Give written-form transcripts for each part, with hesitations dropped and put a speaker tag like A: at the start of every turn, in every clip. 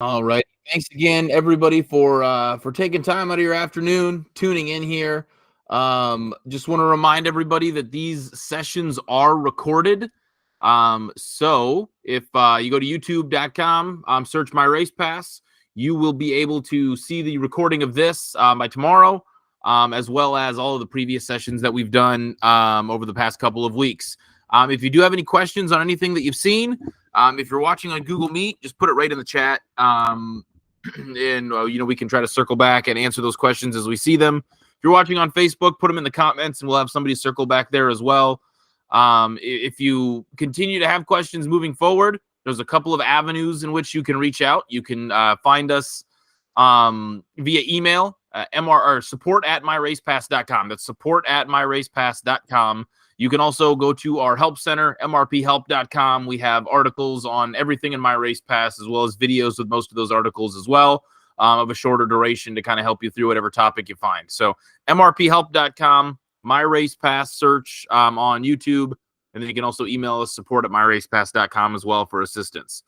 A: All right. Thanks again, everybody, for taking time out of your afternoon, tuning in here. Just want to remind everybody that these sessions are recorded. So if you go to youtube.com, search My Race Pass, you will be able to see the recording of this by tomorrow, as well as all of the previous sessions that we've done over the past couple of weeks. If you do have any questions on anything that you've seen, if you're watching on Google Meet, just put it right in the chat, and we can try to circle back and answer those questions as we see them. If you're watching on Facebook, put them in the comments, and we'll have somebody circle back there as well. If you continue to have questions moving forward, there's a couple of avenues in which you can reach out. You can find us via email, support@myracepass.com. That's support@myracepass.com. You can also go to our help center, mrphelp.com. We have articles on everything in My Race Pass, as well as videos with most of those articles as well, of a shorter duration to kind of help you through whatever topic you find. So mrphelp.com, My Race Pass search on YouTube, and then you can also email us support@myracepass.com as well for assistance.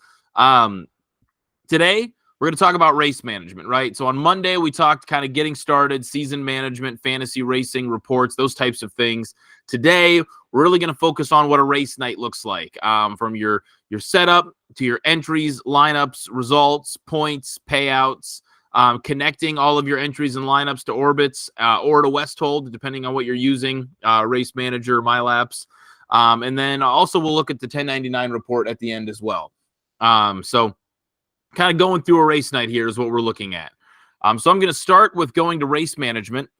A: Today, we're going to talk about race management, right? So on Monday, we talked kind of getting started, season management, fantasy racing reports, those types of things. Today, we're really going to focus on what a race night looks like, from your setup to your entries, lineups, results, points, payouts, connecting all of your entries and lineups to orbits or to Westhold, depending on what you're using, Race Manager, MyLaps. And then also we'll look at the 1099 report at the end as well. So kind of going through a race night here is what we're looking at. So I'm going to start with going to race management.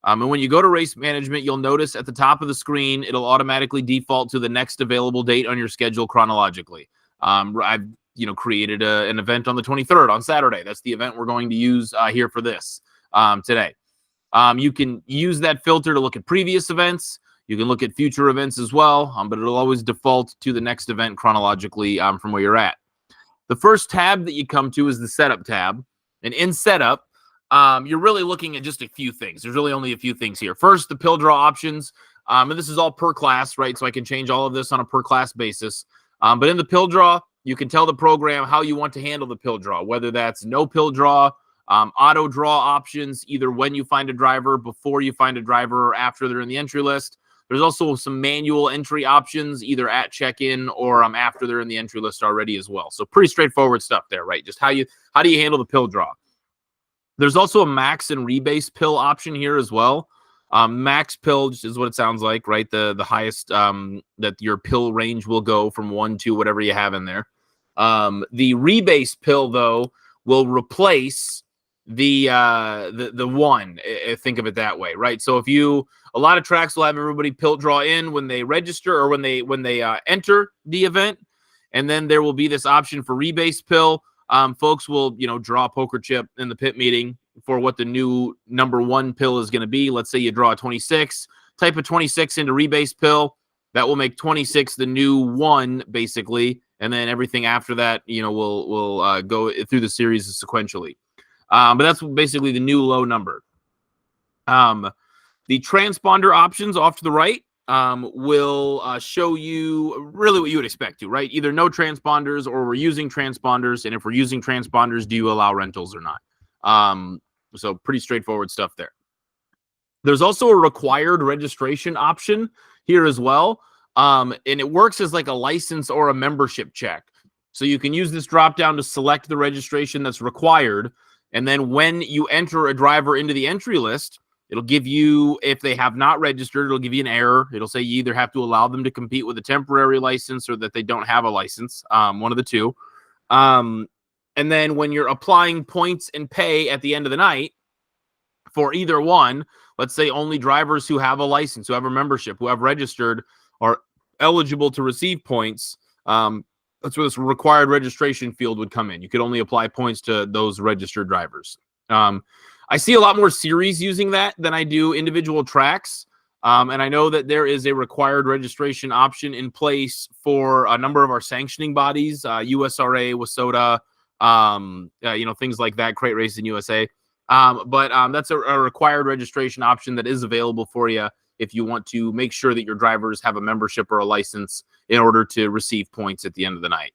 A: And when you go to race management, you'll notice at the top of the screen, it'll automatically default to the next available date on your schedule chronologically. I've created an event on the 23rd on Saturday. That's the event we're going to use here for this today. You can use that filter to look at previous events. You can look at future events as well, but it'll always default to the next event chronologically from where you're at. The first tab that you come to is the setup tab. And in setup, you're really looking at just a few things. There's really only a few things here. First, the pill draw options. And this is all per class, right? So I can change all of this on a per class basis. But in the pill draw, you can tell the program how you want to handle the pill draw, whether that's no pill draw, auto draw options, either when you find a driver, before you find a driver, or after they're in the entry list. There's also some manual entry options, either at check-in or after they're in the entry list already as well. So pretty straightforward stuff there, right? Just how do you handle the pill draw? There's also a max and rebase pill option here as well. Max pill is what it sounds like, right? The highest that your pill range will go from 1 to whatever you have in there. The rebase pill, though, will replace the 1. Think of it that way, right? So a lot of tracks will have everybody pill draw in when they register or when they enter the event, and then there will be this option for rebase pill. Folks will draw a poker chip in the pit meeting for what the new number 1 pill is going to be. Let's say you draw a 26, type a 26 into rebase pill. That will make 26 the new 1 basically, and then everything after that will go through the series sequentially. But that's basically the new low number. The transponder options off to the right will show you really what you would expect to, right? Either no transponders or we're using transponders. And if we're using transponders, do you allow rentals or not? So pretty straightforward stuff there. There's also a required registration option here as well. And it works as like a license or a membership check. So you can use this drop down to select the registration that's required. And then when you enter a driver into the entry list, it'll give you, if they have not registered, it'll give you an error. It'll say you either have to allow them to compete with a temporary license or that they don't have a license, one of the two. And then when you're applying points and pay at the end of the night for either one, let's say only drivers who have a license, who have a membership, who have registered are eligible to receive points. That's where this required registration field would come in. You could only apply points to those registered drivers. I see a lot more series using that than I do individual tracks. And I know that there is a required registration option in place for a number of our sanctioning bodies, USRA, WSOTA, things like that, Crate Racing USA. But that's a required registration option that is available for you if you want to make sure that your drivers have a membership or a license in order to receive points at the end of the night.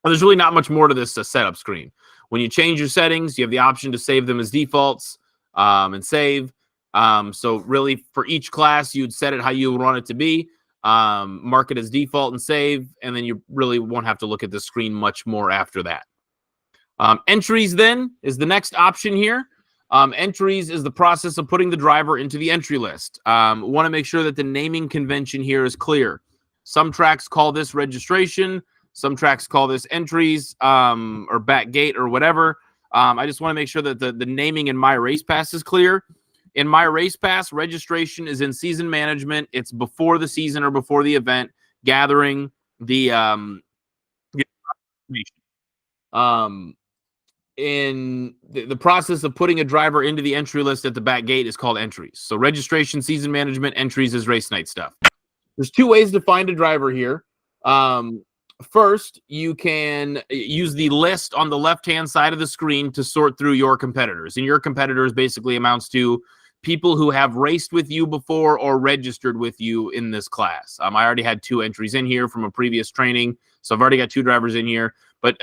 A: there's really not much more to this setup screen. When you change your settings, you have the option to save them as defaults and save. So really for each class, you'd set it how you would want it to be, mark it as default and save, and then you really won't have to look at the screen much more after that. Entries then is the next option here. Entries is the process of putting the driver into the entry list. Want to make sure that the naming convention here is clear. Some tracks call this registration. Some tracks call this entries or back gate or whatever. I just want to make sure that the naming in My Race Pass is clear. In My Race Pass, registration is in season management. It's before the season or before the event, gathering the in the process of putting a driver into the entry list at the back gate is called entries. So registration, season management, entries is race night stuff. There's two ways to find a driver here. First, you can use the list on the left-hand side of the screen to sort through your competitors. And your competitors basically amounts to people who have raced with you before or registered with you in this class. I already had 2 entries in here from a previous training, so I've already got 2 drivers in here. But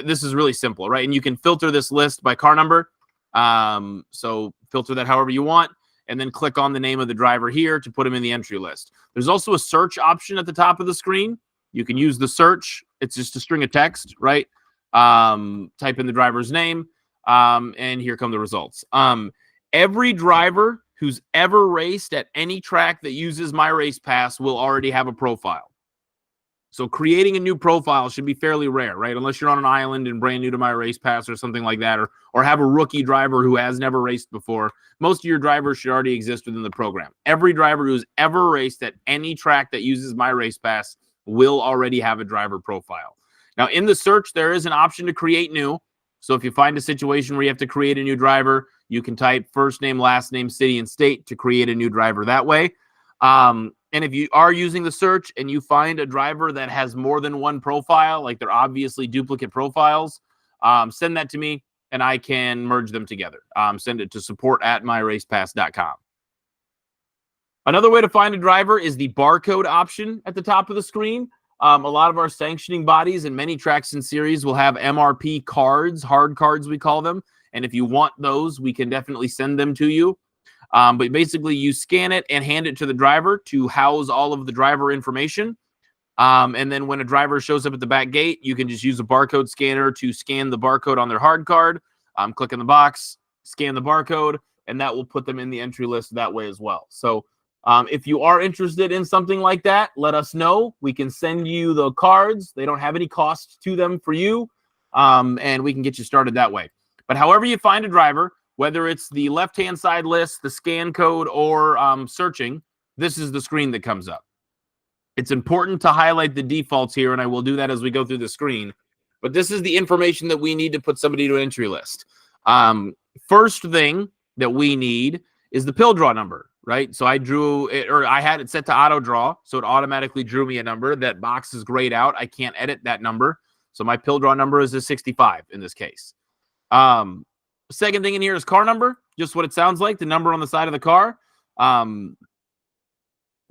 A: this is really simple, right? And you can filter this list by car number. So filter that however you want, and then click on the name of the driver here to put him in the entry list. There's also a search option at the top of the screen. You can use the search. It's just a string of text, right? Type in the driver's name, and here come the results. Every driver who's ever raced at any track that uses My Race Pass will already have a profile. So creating a new profile should be fairly rare, right? Unless you're on an island and brand new to My Race Pass or something like that, or have a rookie driver who has never raced before. Most of your drivers should already exist within the program. Every driver who's ever raced at any track that uses My Race Pass will already have a driver profile. Now, in the search, there is an option to create new. So if you find a situation where you have to create a new driver, you can type first name, last name, city, and state to create a new driver that way. And if you are using the search and you find a driver that has more than one profile, like they're obviously duplicate profiles, send that to me and I can merge them together. Send it to support@myracepass.com. Another way to find a driver is the barcode option at the top of the screen. A lot of our sanctioning bodies and many tracks and series will have MRP cards, hard cards we call them. And if you want those, we can definitely send them to you. But basically, you scan it and hand it to the driver to house all of the driver information. And then when a driver shows up at the back gate, you can just use a barcode scanner to scan the barcode on their hard card. Click in the box, scan the barcode, and that will put them in the entry list that way as well. So if you are interested in something like that, let us know. We can send you the cards. They don't have any cost to them for you, and we can get you started that way. But however you find a driver, whether it's the left-hand side list, the scan code, or searching, this is the screen that comes up. It's important to highlight the defaults here, and I will do that as we go through the screen. But this is the information that we need to put somebody to an entry list. First thing that we need is the pill draw number, right? So I drew it, or I had it set to auto draw, so it automatically drew me a number. That box is grayed out. I can't edit that number. So my pill draw number is a 65 in this case. Second thing in here is car number, just what it sounds like, the number on the side of the car.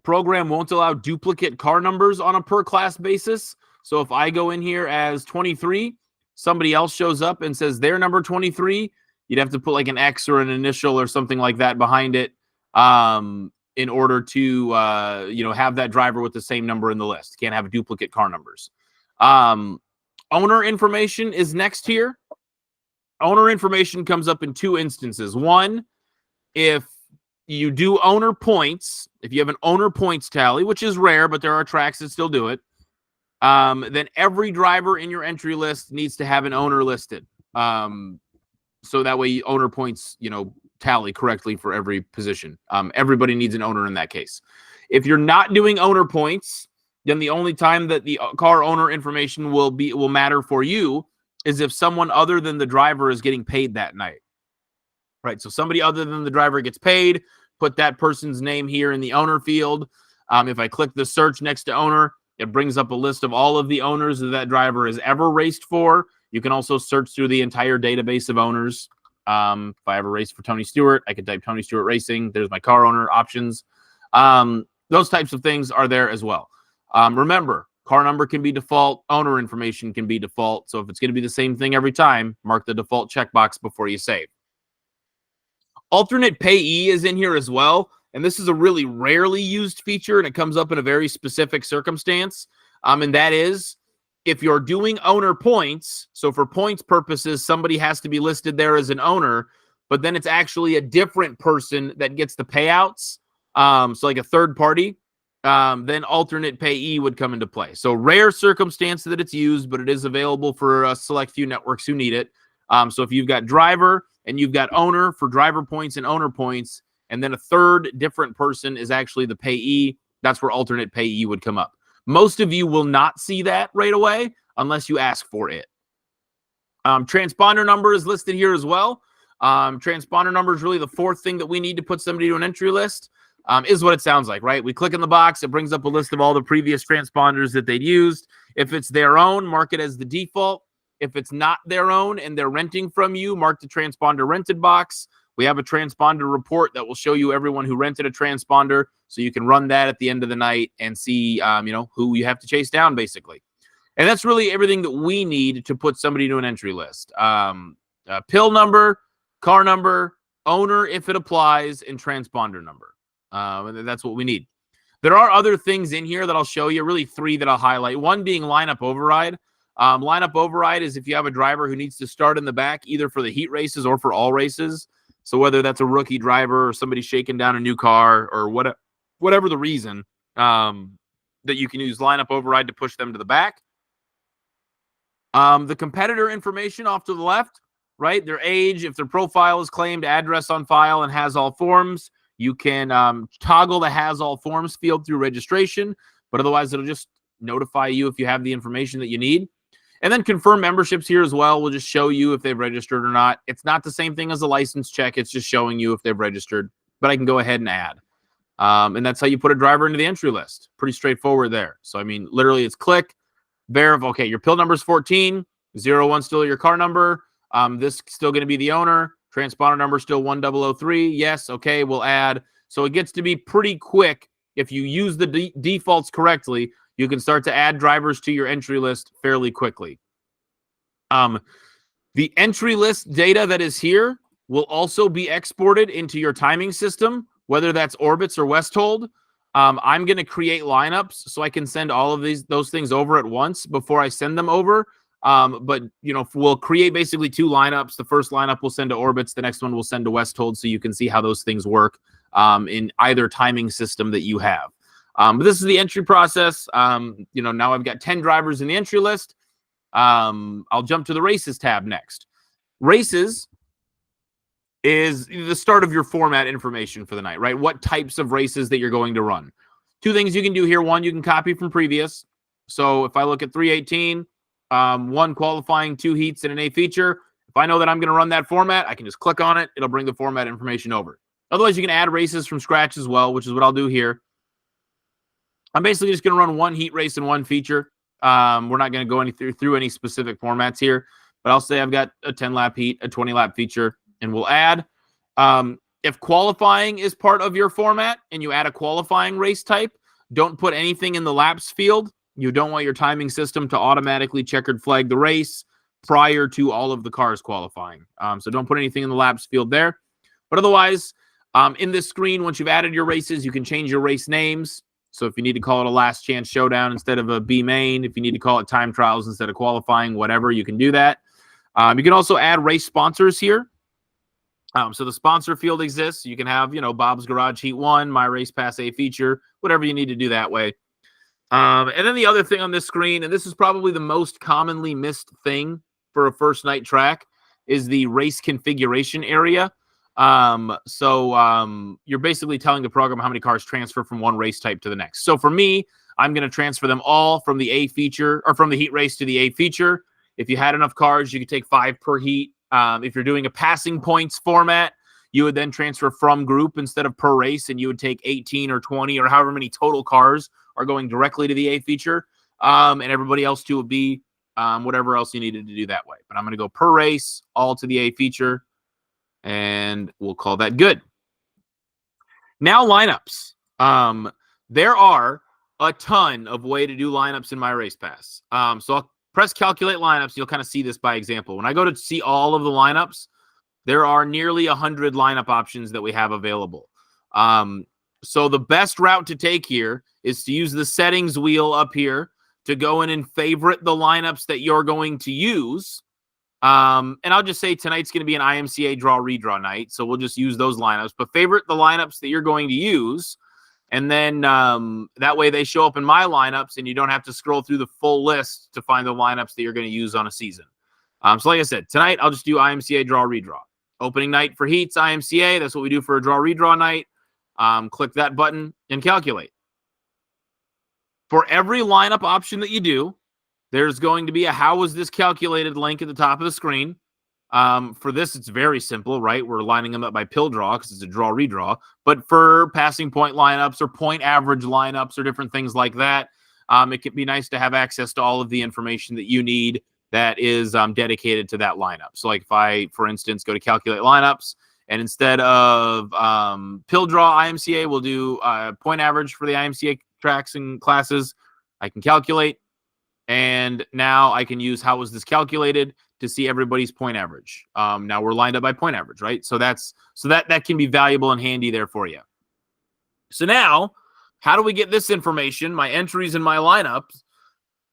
A: Program won't allow duplicate car numbers on a per class basis. So if I go in here as 23, somebody else shows up and says they're number 23, you'd have to put like an X or an initial or something like that behind it in order to have that driver with the same number in the list. Can't have duplicate car numbers. Owner information is next here. Owner information comes up in 2 instances. One, if you do owner points, if you have an owner points tally, which is rare, but there are tracks that still do it, then every driver in your entry list needs to have an owner listed. So that way owner points, tally correctly for every position. Everybody needs an owner in that case. If you're not doing owner points, then the only time that the car owner information will matter for you is if someone other than the driver is getting paid that night. Right, so somebody other than the driver gets paid, put that person's name here in the owner field. If I click the search next to owner, it brings up a list of all of the owners that driver has ever raced for. You can also search through the entire database of owners. If I ever raced for Tony Stewart, I could type Tony Stewart Racing. There's my car owner options. Those types of things are there as well. Remember, Car number can be default. Owner information can be default. So if it's going to be the same thing every time, mark the default checkbox before you save. Alternate payee is in here as well. And this is a really rarely used feature, and it comes up in a very specific circumstance. And that is if you're doing owner points. So for points purposes, somebody has to be listed there as an owner, but then it's actually a different person that gets the payouts. So like a third party, then alternate payee would come into play. So rare circumstance that it's used, but it is available for a select few networks who need it. So if you've got driver and you've got owner for driver points and owner points, and then a third different person is actually the payee, that's where alternate payee would come up. Most of you will not see that right away unless you ask for it. Transponder number is listed here as well. Transponder number is really the fourth thing that we need to put somebody to an entry list. Is what it sounds like, right? We click in the box, it brings up a list of all the previous transponders that they'd used. If it's their own, mark it as the default. If it's not their own and they're renting from you, mark the transponder rented box. We have a transponder report that will show you everyone who rented a transponder, so you can run that at the end of the night and see, who you have to chase down, basically. And that's really everything that we need to put somebody to an entry list. Pill number, car number, owner if it applies, and transponder number. And that's what we need. There are other things in here that I'll show you, really three that I'll highlight. One being lineup override. Lineup override is if you have a driver who needs to start in the back, either for the heat races or for all races. So whether that's a rookie driver or somebody shaking down a new car or whatever the reason, that you can use lineup override to push them to the back. The competitor information off to the left, right? Their age, if their profile is claimed, address on file, and has all forms. You can toggle the has all forms field through registration, but otherwise it'll just notify you if you have the information that you need. And then confirm memberships here as well. We'll just show you if they've registered or not. It's not the same thing as a license check. It's just showing you if they've registered, but I can go ahead and add. And that's how you put a driver into the entry list. Pretty straightforward there. So, I mean, literally it's click, verify, okay, your pill number is 14, 01 still your car number. This still going to be the owner. Transponder number still 1003. Yes, okay, we'll add. So it gets to be pretty quick. If you use the defaults correctly, you can start to add drivers to your entry list fairly quickly. The entry list data that is here will also be exported into your timing system, whether that's Orbitz or Westhold. I'm going to create lineups so I can send all of those things over at once before I send them over. But we'll create basically two lineups. The first lineup we'll send to Orbitz. The next one we'll send to Westhold, so you can see how those things work in either timing system that you have. But this is the entry process. Now I've got 10 drivers in the entry list. I'll jump to the races tab next. Races is the start of your format information for the night, right? What types of races that you're going to run. Two things you can do here. One, you can copy from previous. So if I look at 318, one qualifying, two heats, and an A feature, if I know that I'm going to run that format, I can just click on it. It'll bring the format information over. Otherwise, you can add races from scratch as well, which is what I'll do here. I'm basically just going to run one heat race and one feature. We're not going to go through any specific formats here, but I'll say I've got a 10-lap heat, a 20-lap feature, and we'll add. If qualifying is part of your format and you add a qualifying race type, don't put anything in the laps field. You don't want your timing system to automatically checkered flag the race prior to all of the cars qualifying. So don't put anything in the laps field there. But otherwise, in this screen, once you've added your races, you can change your race names. So if you need to call it a last chance showdown instead of a B main, if you need to call it time trials instead of qualifying, whatever, you can do that. You can also add race sponsors here. So the sponsor field exists. You can have, Bob's Garage Heat 1, My Race Pass A feature, whatever you need to do that way. And then the other thing on this screen, and this is probably the most commonly missed thing for a first night track, is the race configuration area. You're basically telling the program how many cars transfer from one race type to the next. So for me, I'm going to transfer them all from the A feature or from the heat race to the A feature. If you had enough cars, you could take 5 per heat. If you're doing a passing points format, you would then transfer from group instead of per race, and you would take 18 or 20 or however many total cars are going directly to the A feature. And everybody else to a B, whatever else you needed to do that way. But I'm going to go per race, all to the A feature, and we'll call that good. Now lineups. There are a ton of way to do lineups in my race pass. So I'll press calculate lineups. You'll kind of see this by example. When I go to see all of the lineups, there are nearly 100 lineup options that we have available. So the best route to take here is to use the settings wheel up here to go in and favorite the lineups that you're going to use. And I'll just say tonight's going to be an IMCA draw redraw night. So we'll just use those lineups, but favorite the lineups that you're going to use. And then that way they show up in my lineups and you don't have to scroll through the full list to find the lineups that you're going to use on a season. So like I said, tonight I'll just do IMCA draw redraw. Opening night for heats, IMCA. That's what we do for a draw redraw night. Click that button and calculate. For every lineup option that you do, there's going to be a how was this calculated link at the top of the screen. For this, it's very simple, right? We're lining them up by pill draw because it's a draw redraw. But for passing point lineups or point average lineups or different things like that, it can be nice to have access to all of the information that you need that is dedicated to that lineup. So like if I, for instance, go to calculate lineups, and instead of pill draw IMCA, we'll do point average for the IMCA tracks and classes. I can calculate. And now I can use how was this calculated to see everybody's point average. Now we're lined up by point average, right? So that can be valuable and handy there for you. So now, how do we get this information, my entries and my lineups,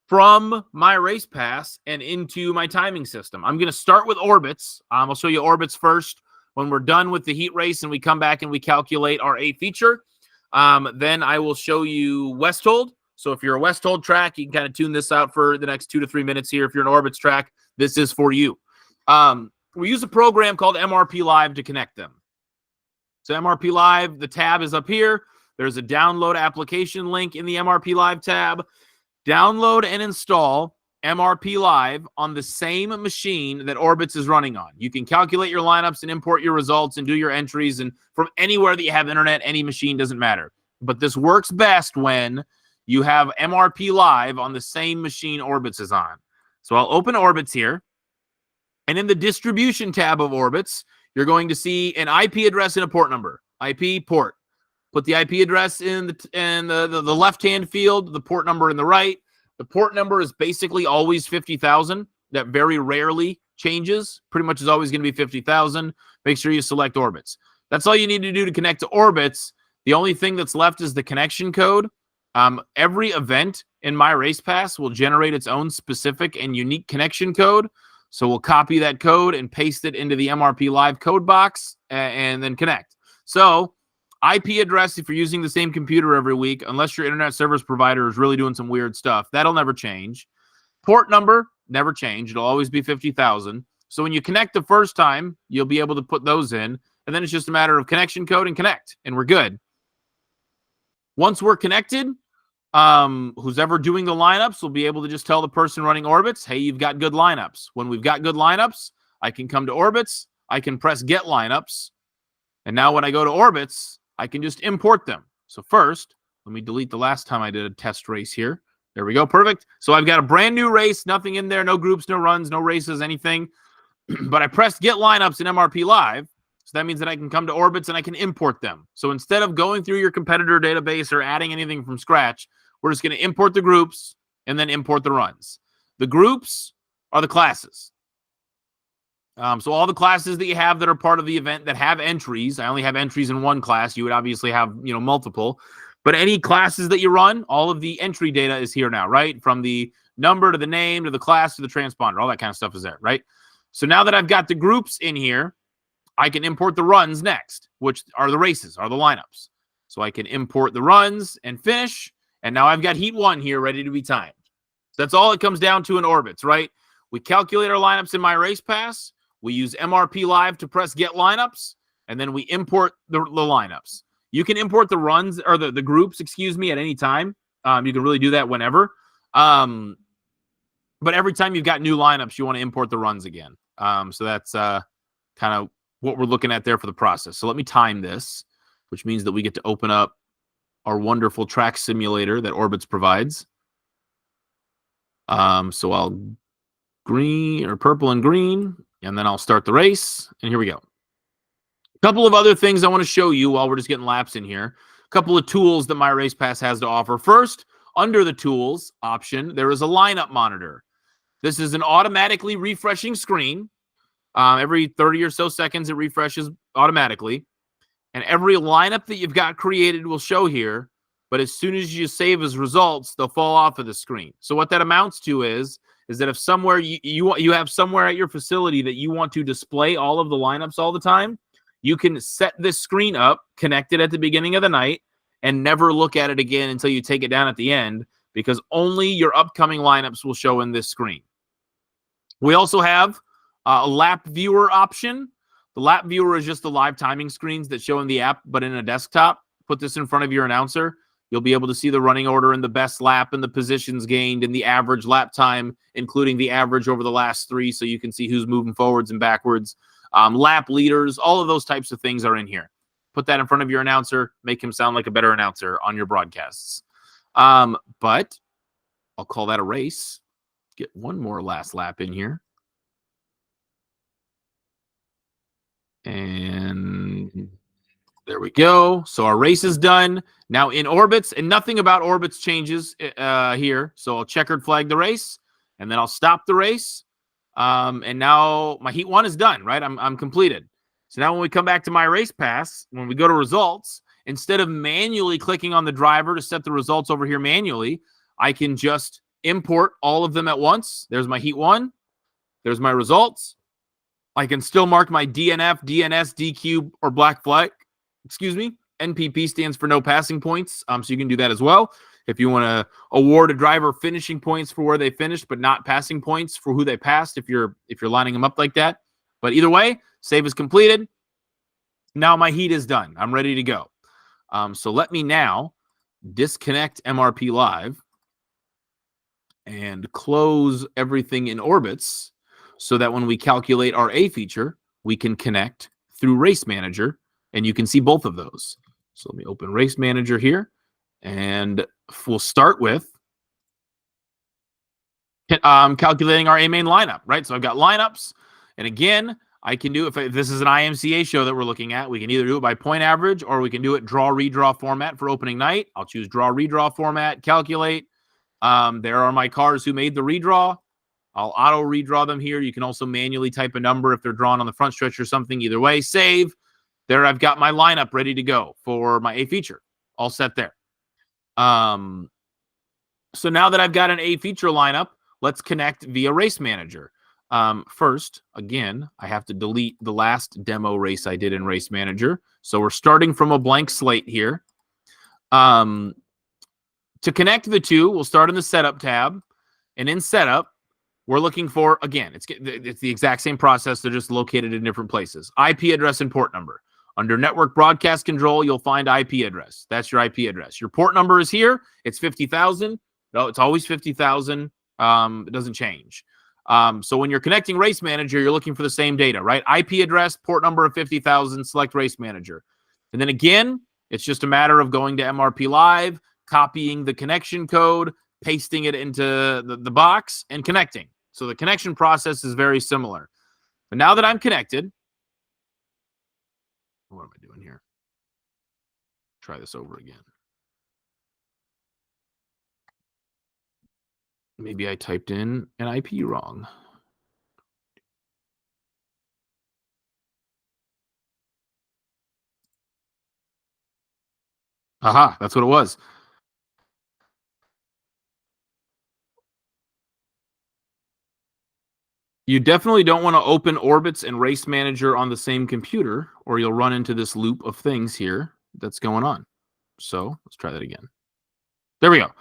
A: from my race pass and into my timing system? I'm going to start with orbits. I'll show you orbits first. When we're done with the heat race and we come back and we calculate our A feature, then I will show you Westhold. So if you're a Westhold track, you can kind of tune this out for the next 2 to 3 minutes here. If you're an orbits track, this is for you. We use a program called MRP Live to connect them. So MRP Live, the tab is up here. There's a download application link in the MRP Live tab. Download and install MRP Live on the same machine that Orbits is running on. You can calculate your lineups and import your results and do your entries, and from anywhere that you have internet, any machine, doesn't matter. But this works best when you have MRP Live on the same machine Orbits is on. So I'll open Orbits here, and in the distribution tab of Orbits, you're going to see an IP address and a port number. IP, port. Put the IP address in the left-hand field, the port number in the right. The port number is basically always 50,000. That very rarely changes. Pretty much is always going to be 50,000. Make sure you select Orbits. That's all you need to do to connect to Orbits. The only thing that's left is the connection code. Every event in my race pass will generate its own specific and unique connection code. So we'll copy that code and paste it into the MRP Live code box and then connect. So IP address, if you're using the same computer every week, unless your internet service provider is really doing some weird stuff, that'll never change. Port number, never change. It'll always be 50,000. So when you connect the first time, you'll be able to put those in. And then it's just a matter of connection code and connect. And we're good. Once we're connected, who's ever doing the lineups will be able to just tell the person running Orbits, hey, you've got good lineups. When we've got good lineups, I can come to Orbits. I can press Get Lineups. And now when I go to Orbits, I can just import them. So first, let me delete the last time I did a test race here. There we go. Perfect. So I've got a brand new race, nothing in there, no groups, no runs, no races, anything. But I pressed Get Lineups in MRP Live. So that means that I can come to Orbits and I can import them. So instead of going through your competitor database or adding anything from scratch, we're just going to import the groups and then import the runs. The groups are the classes. So all the classes that you have that are part of the event that have entries, I only have entries in one class. You would obviously have, multiple. But any classes that you run, all of the entry data is here now, right? From the number to the name to the class to the transponder, all that kind of stuff is there, right? So now that I've got the groups in here, I can import the runs next, which are the races, are the lineups. So I can import the runs and finish. And now I've got Heat 1 here ready to be timed. So that's all it comes down to in Orbits, right? We calculate our lineups in my race pass. We use MRP Live to press Get Lineups, and then we import the lineups. You can import the runs or the groups, at any time. You can really do that whenever. But every time you've got new lineups, you want to import the runs again. So that's kind of what we're looking at there for the process. So let me time this, which means that we get to open up our wonderful track simulator that Orbits provides. So I'll purple and green. And then I'll start the race, and here we go. A couple of other things I want to show you while we're just getting laps in here. A couple of tools that my race pass has to offer. First, Under the tools option, there is a lineup monitor. This is an automatically refreshing screen. Every 30 or so seconds, it refreshes automatically. And every lineup that you've got created will show here. But as soon as you save as results, they'll fall off of the screen. So what that amounts to is that if somewhere you have somewhere at your facility that you want to display all of the lineups all the time, you can set this screen up, connect it at the beginning of the night, and never look at it again until you take it down at the end, because only your upcoming lineups will show in this screen. We also have a lap viewer option. The lap viewer is just the live timing screens that show in the app, but in a desktop. Put this in front of your announcer. You'll be able to see the running order and the best lap and the positions gained and the average lap time, including the average over the last 3, so you can see who's moving forwards and backwards. Lap leaders, all of those types of things are in here. Put that in front of your announcer. Make him sound like a better announcer on your broadcasts. But I'll call that a race. Get one more last lap in here. And there we go. So our race is done. Now in orbits, and nothing about orbits changes here. So I'll checkered flag the race, and then I'll stop the race. And now my heat 1 is done, right? I'm completed. So now when we come back to my race pass, when we go to results, instead of manually clicking on the driver to set the results over here manually, I can just import all of them at once. There's my heat 1. There's my results. I can still mark my DNF, DNS, DQ, or black flag. Excuse me. NPP stands for no passing points. So you can do that as well. If you want to award a driver finishing points for where they finished, but not passing points for who they passed, if you're lining them up like that. But either way, save is completed. Now my heat is done. I'm ready to go. So let me now disconnect MRP Live and close everything in orbits so that when we calculate our A feature, we can connect through Race Manager, and you can see both of those. So let me open Race Manager here, and we'll start with calculating our A main lineup, right? So I've got lineups, and again, I can do, if this is an IMCA show that we're looking at, we can either do it by point average or we can do it draw-redraw format for opening night. I'll choose draw-redraw format, calculate. There are my cars who made the redraw. I'll auto redraw them here. You can also manually type a number if they're drawn on the front stretch or something. Either way, save. There, I've got my lineup ready to go for my A feature. All set there. So now that I've got an A feature lineup, let's connect via Race Manager. First, again, I have to delete the last demo race I did in Race Manager. So we're starting from a blank slate here. To connect the two, we'll start in the Setup tab. And in Setup, we're looking for, again, it's the exact same process. They're just located in different places. IP address and port number. Under Network Broadcast Control, you'll find IP address. That's your IP address. Your port number is here. It's 50,000. No, it's always 50,000. It doesn't change. So when you're connecting Race Manager, you're looking for the same data, right? IP address, port number of 50,000, select Race Manager. And then again, it's just a matter of going to MRP Live, copying the connection code, pasting it into the box, and connecting. So the connection process is very similar. But now that I'm connected, what am I doing here? Try this over again. Maybe I typed in an IP wrong. Aha, that's what it was. You definitely don't want to open Orbits and Race Manager on the same computer, or you'll run into this loop of things here that's going on. So let's try that again. There we go.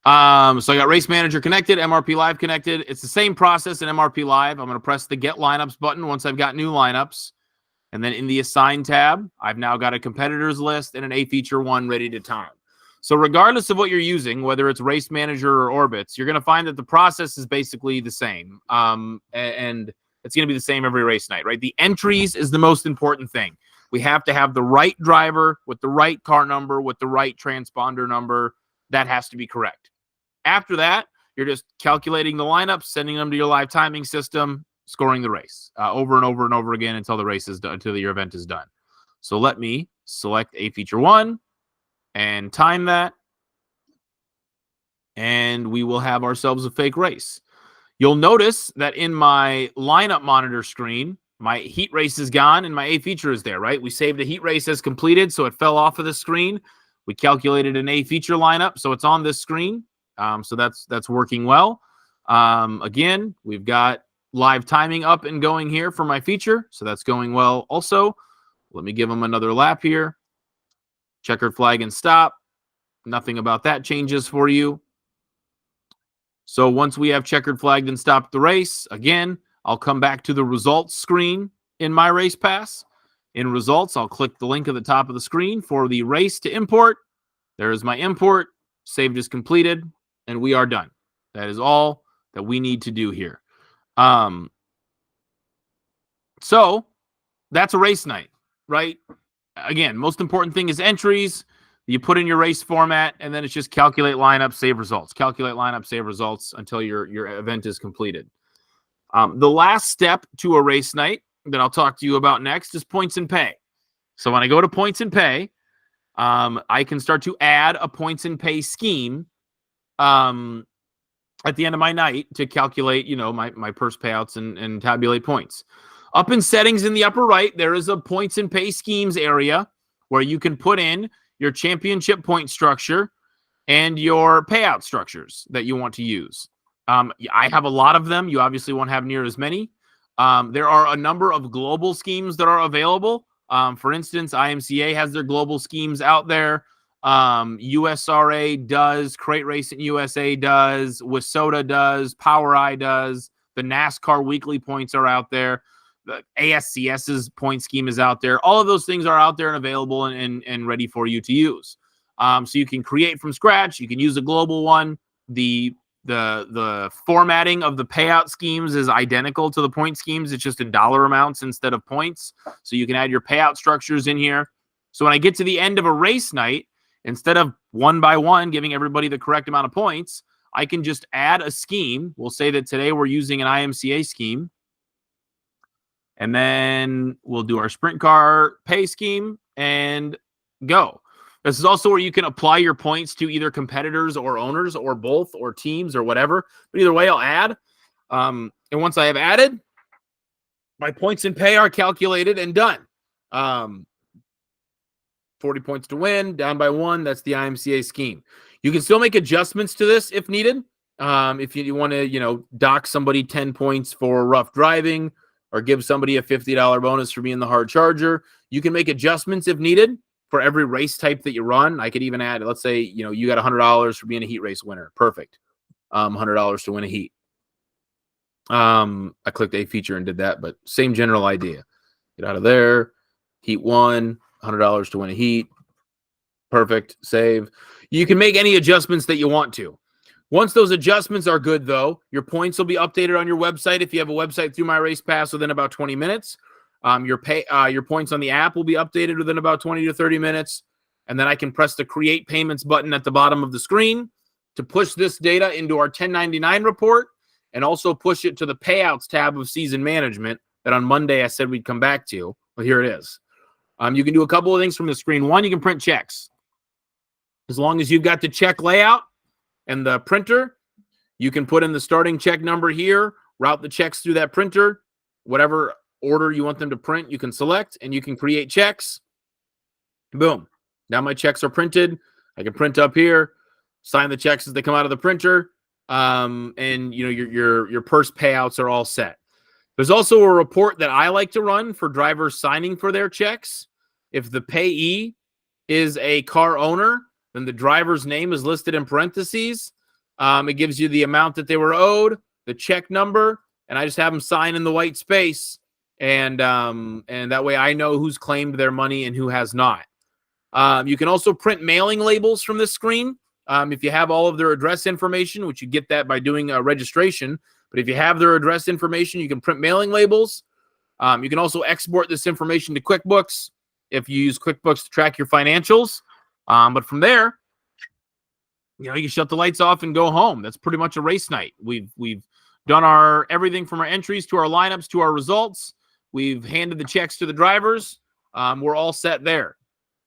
A: So I got Race Manager connected, MRP Live connected. It's the same process in MRP Live. I'm going to press the Get Lineups button once I've got new lineups. And then in the Assign tab, I've now got a competitors list and an A feature one ready to time. So regardless of what you're using, whether it's Race Manager or Orbits, you're going to find that the process is basically the same. And it's going to be the same every race night, right? The entries is the most important thing. We have to have the right driver with the right car number, with the right transponder number. That has to be correct. After that, you're just calculating the lineups, sending them to your live timing system, scoring the race over and over and over again until the race is done, until your event is done. So let me select A feature one and time that. and we will have ourselves a fake race. You'll notice that in my lineup monitor screen, my heat race is gone and my A feature is there, right? We saved a heat race as completed, so it fell off of the screen. We calculated an A feature lineup, so it's on this screen. So that's working well. Again, we've got live timing up and going here for my feature, so that's going well also. Let me give them another lap here. Checkered flag and stop. Nothing about that changes for you. So once we have checkered flagged and stopped the race, again, I'll come back to the results screen in my race pass. In results, I'll click the link at the top of the screen for the race to import. There is my import. Saved is completed, and we are done. That is all that we need to do here. So that's a race night, right? Again, most important thing is entries. You put in your race format, and then it's just calculate lineup, save results. Calculate lineup, save results until your event is completed. The last step to a race night that I'll talk to you about next is points and pay. So when I go to points and pay, I can start to add a points and pay scheme at the end of my night to calculate, my purse payouts and tabulate points. Up in settings in the upper right, there is a points and pay schemes area where you can put in your championship point structure and your payout structures that you want to use. I have a lot of them. You obviously won't have near as many. There are a number of global schemes that are available. For instance, IMCA has their global schemes out there. USRA does, Crate Racing USA does, WISSOTA does, PowerEye does, the NASCAR weekly points are out there. The ASCS's point scheme is out there. All of those things are out there and available and ready for you to use. So you can create from scratch. You can use a global one. The formatting of the payout schemes is identical to the point schemes. It's just in dollar amounts instead of points. So you can add your payout structures in here. So when I get to the end of a race night, instead of one by one giving everybody the correct amount of points, I can just add a scheme. We'll say that today we're using an IMCA scheme. And then we'll do our sprint car pay scheme and go. This is also where you can apply your points to either competitors or owners or both or teams or whatever. But either way, I'll add. And once I have added, my points and pay are calculated and done. 40 points to win, down by 1. That's the IMCA scheme. You can still make adjustments to this if needed. If you want to, dock somebody 10 points for rough driving or give somebody a $50 bonus for being the hard charger, you can make adjustments if needed for every race type that you run. I could even add, let's say, you got $100 for being a heat race winner. Perfect. $100 to win a heat. I clicked a feature and did that, but same general idea. Get out of there. Heat 1, $100 to win a heat. Perfect. Save. You can make any adjustments that you want to. Once those adjustments are good, though, your points will be updated on your website. If you have a website through My Race Pass within about 20 minutes, your points on the app will be updated within about 20 to 30 minutes. And then I can press the Create Payments button at the bottom of the screen to push this data into our 1099 report and also push it to the Payouts tab of Season Management that on Monday I said we'd come back to. Well, here it is. You can do a couple of things from the screen. One, you can print checks. As long as you've got the check layout and the printer, you can put in the starting check number here, route the checks through that printer, whatever order you want them to print, you can select, and you can create checks. Boom. Now my checks are printed. I can print up here, sign the checks as they come out of the printer, and your purse payouts are all set. There's also a report that I like to run for drivers signing for their checks. If the payee is a car owner, then the driver's name is listed in parentheses. It gives you the amount that they were owed, the check number, and I just have them sign in the white space. And that way I know who's claimed their money and who has not. You can also print mailing labels from this screen. If you have all of their address information, which you get that by doing a registration. But if you have their address information, you can print mailing labels. You can also export this information to QuickBooks if you use QuickBooks to track your financials. But from there, you can shut the lights off and go home. That's pretty much a race night. We've done our everything from our entries to our lineups to our results. We've handed the checks to the drivers. We're all set there.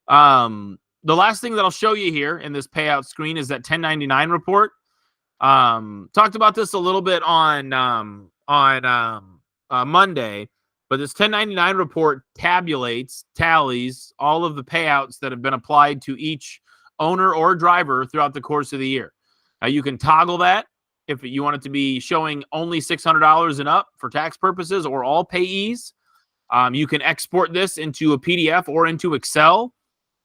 A: The last thing that I'll show you here in this payout screen is that 1099 report. Talked about this a little bit on Monday, but this 1099 report tallies all of the payouts that have been applied to each owner or driver throughout the course of the year. You can toggle that if you want it to be showing only $600 and up for tax purposes or all payees. You can export this into a PDF or into Excel.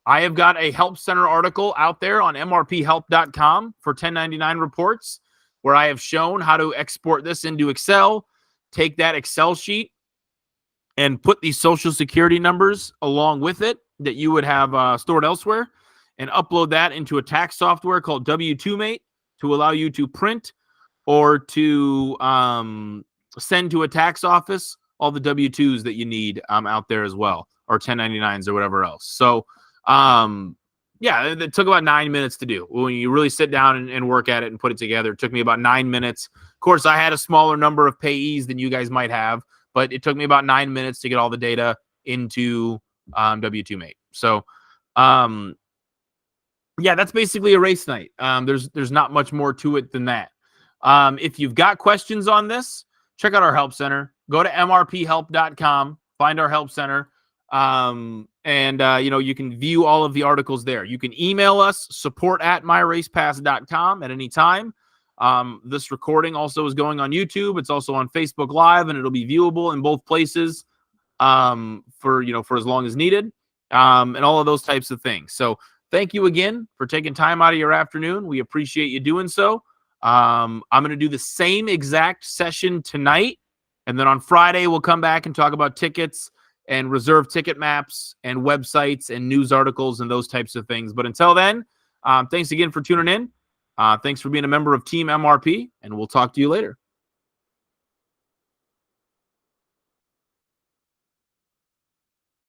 A: I have got a Help Center article out there on mrphelp.com for 1099 reports where I have shown how to export this into Excel, take that Excel sheet, and put these Social Security numbers along with it that you would have stored elsewhere, and upload that into a tax software called W2Mate to allow you to print or to send to a tax office all the W-2s that you need out there as well, or 1099s or whatever else. So, yeah, it took about 9 minutes to do. When you really sit down and work at it and put it together, it took me about 9 minutes. Of course, I had a smaller number of payees than you guys might have, but it took me about 9 minutes to get all the data into W2Mate. So, yeah, that's basically a race night. There's not much more to it than that. If you've got questions on this, check out our Help Center. Go to mrphelp.com, find our Help Center, and you can view all of the articles there. You can email us, support@myracepass.com at any time. This recording also is going on YouTube. It's also on Facebook Live, and it'll be viewable in both places for as long as needed, and all of those types of things. So thank you again for taking time out of your afternoon. We appreciate you doing so. I'm going to do the same exact session tonight. And then on Friday, we'll come back and talk about tickets and reserve ticket maps and websites and news articles and those types of things. But until then, thanks again for tuning in. Thanks for being a member of Team MRP, and we'll talk to you later.